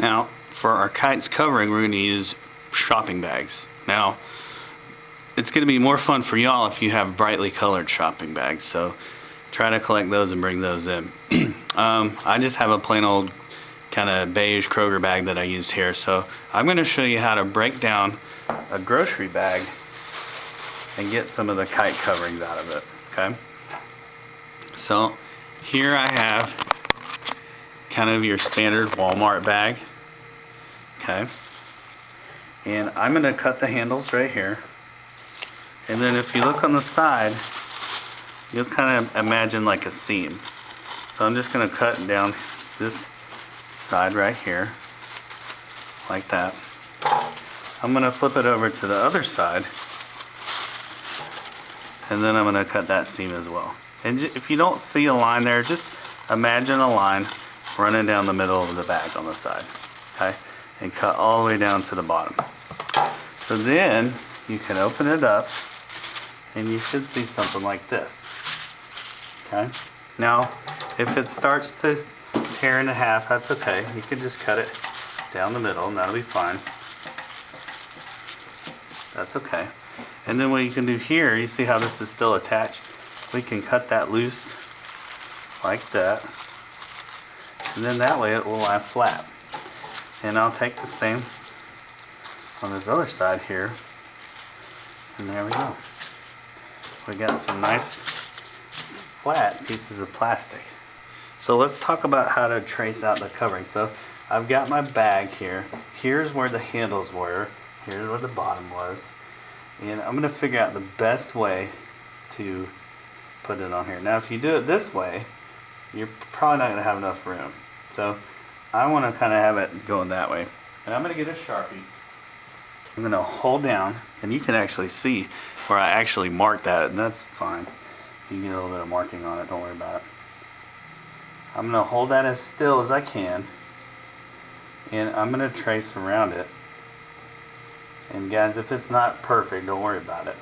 Now, for our kite's covering, we're going to use shopping bags. Now, it's going to be more fun for y'all if you have brightly colored shopping bags, so try to collect those and bring those in. I just have a plain old kind of beige Kroger bag that I use here, so I'm going to show you how to break down a grocery bag and get some of the kite coverings out of it, okay? So here I have kind of your standard Walmart bag, okay? And I'm going to cut the handles right here. And then if you look on the side, you'll kind of imagine like a seam. So I'm just going to cut down this side right here, like that. I'm going to flip it over to the other side, and then I'm going to cut that seam as well. And if you don't see a line there, just imagine a line running down the middle of the bag on the side, okay? And cut all the way down to the bottom. So then you can open it up, and you should see something like this, okay? Now, if it starts to tear in half, that's okay. You can just cut it down the middle, and that'll be fine. That's okay. And then what you can do here, you see how this is still attached? We can cut that loose like that, and then that way it will lie flat. And I'll take the same on this other side here, and there we go. We got some nice flat pieces of plastic. So let's talk about how to trace out the covering. So I've got my bag here. Here's where the handles were. Here's where the bottom was. And I'm going to figure out the best way to put it on here. Now if you do it this way, you're probably not going to have enough room. So I want to kind of have it going that way. And I'm going to get a Sharpie. I'm going to hold down, and you can actually see where I actually marked that, and that's fine. You can get a little bit of marking on it, don't worry about it. I'm going to hold that as still as I can, and I'm going to trace around it. And guys, if it's not perfect, don't worry about it.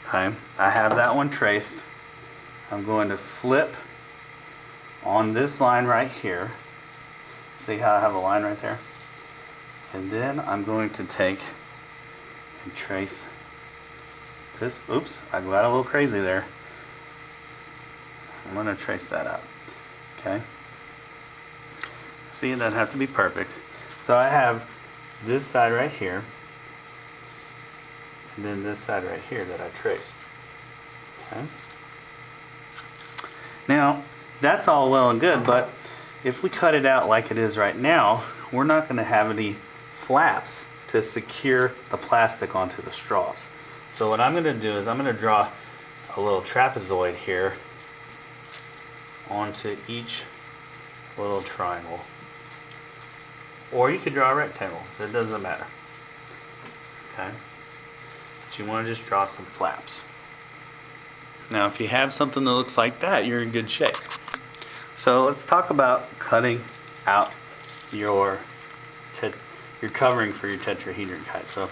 Okay, I have that one traced. I'm going to flip on this line right here. See how I have a line right there? And then I'm going to take and trace this. Oops, I got a little crazy there. I'm going to trace that out. Okay. See, it doesn't have to be perfect. So I have this side right here, and then this side right here that I traced. Okay. Now, that's all well and good, but if we cut it out like it is right now, we're not going to have any flaps to secure the plastic onto the straws. So what I'm going to do is I'm going to draw a little trapezoid here onto each little triangle. Or you could draw a rectangle, it doesn't matter. Okay? But you want to just draw some flaps. Now if you have something that looks like that, you're in good shape. So let's talk about cutting out your covering for your tetrahedron kite. So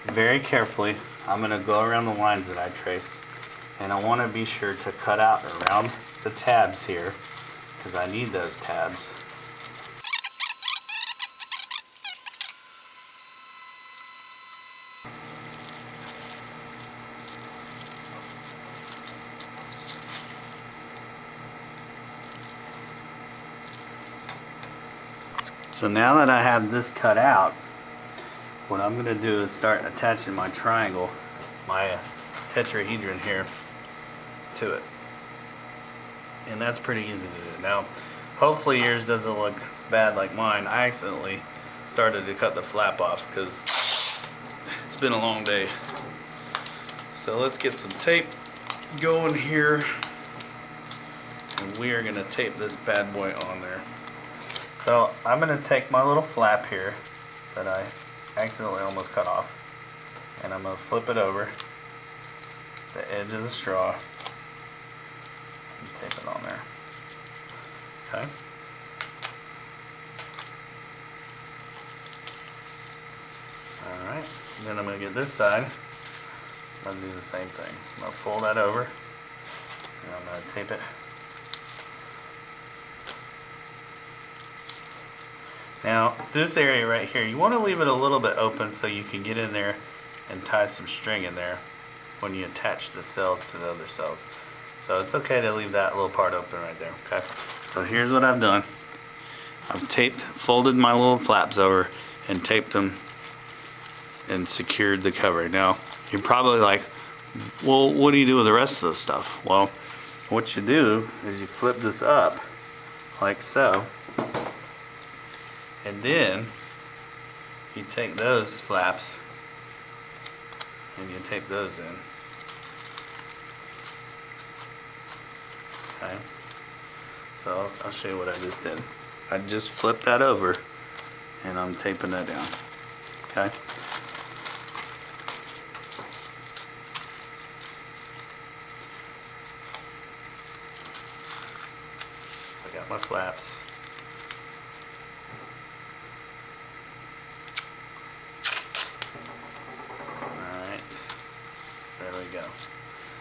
very carefully, I'm going to go around the lines that I traced, and I want to be sure to cut out around the tabs here, because I need those tabs. So now that I have this cut out, what I'm going to do is start attaching my triangle, my tetrahedron here, to it. And that's pretty easy to do. Now, hopefully yours doesn't look bad like mine. I accidentally started to cut the flap off because it's been a long day. So let's get some tape going here, and we are going to tape this bad boy on there. So I'm going to take my little flap here that I accidentally almost cut off, and I'm going to flip it over the edge of the straw and tape it on there. Okay. Alright, then I'm going to get this side. I'm going to do the same thing. I'm going to fold that over, and I'm going to tape it. Now this area right here, you want to leave it a little bit open so you can get in there and tie some string in there when you attach the cells to the other cells. So it's okay to leave that little part open right there, okay? So here's what I've done. I've folded my little flaps over and taped them and secured the cover. Now, you're probably like, well, what do you do with the rest of the stuff? Well, what you do is you flip this up like so, and then you take those flaps and you tape those in. Okay, so I'll show you what I just did. I just flipped that over and I'm taping that down. Okay. I got my flaps. Alright, there we go.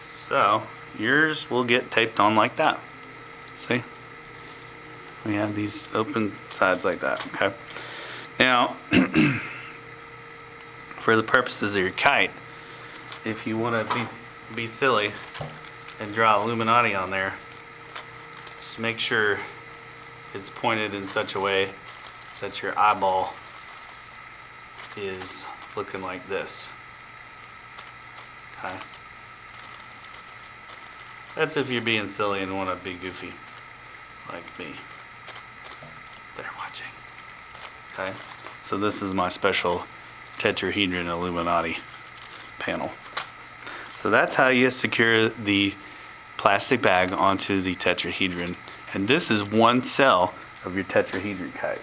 So yours will get taped on like that. See? We have these open sides like that, okay? Now, for the purposes of your kite, if you want to be silly and draw Illuminati on there, just make sure it's pointed in such a way that your eyeball is looking like this. Okay? That's if you're being silly and want to be goofy, like me. They're watching. Okay? So this is my special tetrahedral Illuminati panel. So that's how you secure the plastic bag onto the tetrahedron. And this is one cell of your tetrahedron kite.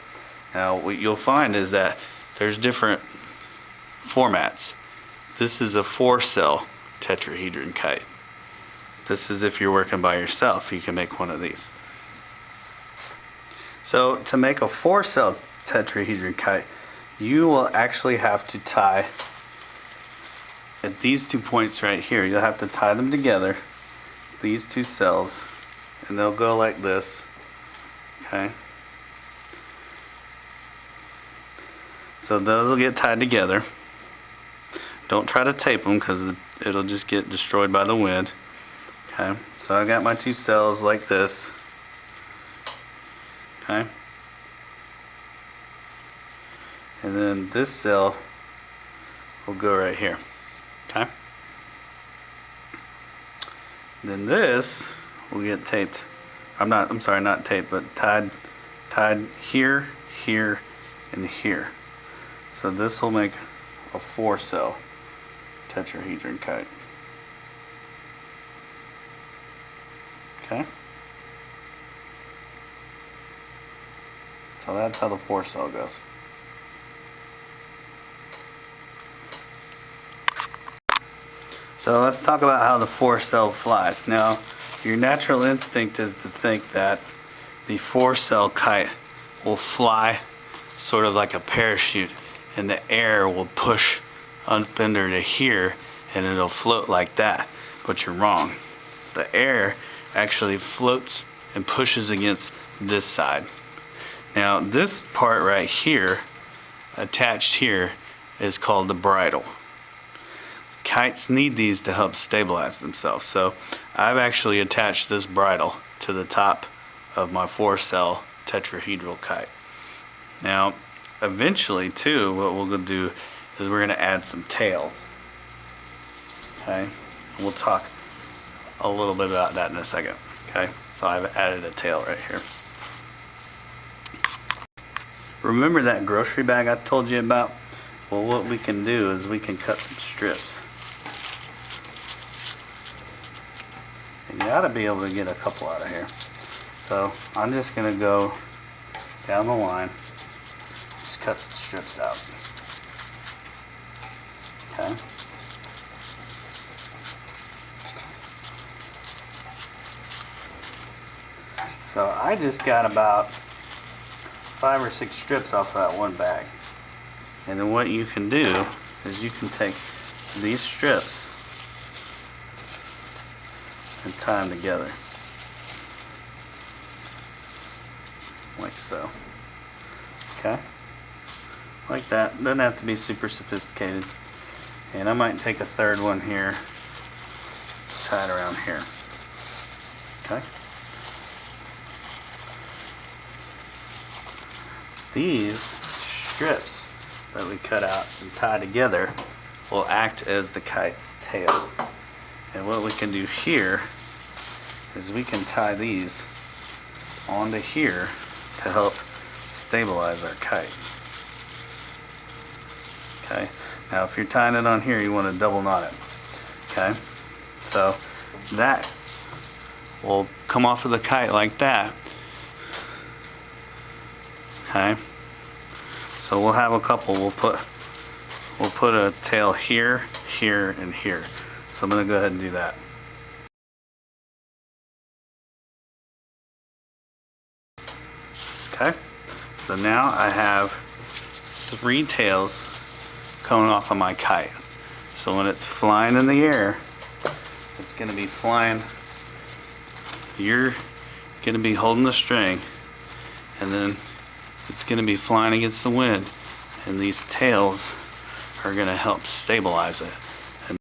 Now what you'll find is that there's different formats. This is a 4-cell tetrahedron kite. This is if you're working by yourself, you can make one of these. So to make a 4-cell tetrahedron kite, you will actually have to tie at these 2 points right here. You'll have to tie them together, these 2 cells, and they'll go like this. Okay. So those will get tied together. Don't try to tape them because it'll just get destroyed by the wind. Okay, so I got my 2 cells like this. Okay. And then this cell will go right here. Okay. Then this will get taped. I'm sorry, not taped, but tied here, here, and here. So this will make a 4-cell tetrahedron kite. Okay. So that's how the 4-cell goes. So let's talk about how the 4-cell flies. Now, your natural instinct is to think that the 4-cell kite will fly sort of like a parachute, and the air will push up under to here, and it'll float like that. But you're wrong. The air actually floats and pushes against this side. Now this part right here, attached here, is called the bridle. Kites need these to help stabilize themselves. So I've actually attached this bridle to the top of my 4-cell tetrahedral kite. Now eventually too, what we'll do is we're going to add some tails. Okay, and we'll talk a little bit about that in a second. Okay, so I've added a tail right here. Remember that grocery bag I told you about? Well, what we can do is we can cut some strips. And you ought to be able to get a couple out of here. So I'm just going to go down the line, just cut some strips out. Okay. So I just got about 5 or 6 strips off that one bag. And then what you can do is you can take these strips and tie them together. Like so. Okay, like that. Doesn't have to be super sophisticated. And I might take a third one here, tie it around here. Okay. These strips that we cut out and tie together will act as the kite's tail. And what we can do here is we can tie these onto here to help stabilize our kite. Okay, now if you're tying it on here, you want to double knot it. Okay, so that will come off of the kite like that. Okay, so we'll have a couple. We'll put a tail here, here, and here. So I'm going to go ahead and do that. Okay, so now I have 3 tails coming off of my kite. So when it's flying in the air, it's going to be flying. You're going to be holding the string, and then it's going to be flying against the wind, and these tails are going to help stabilize it.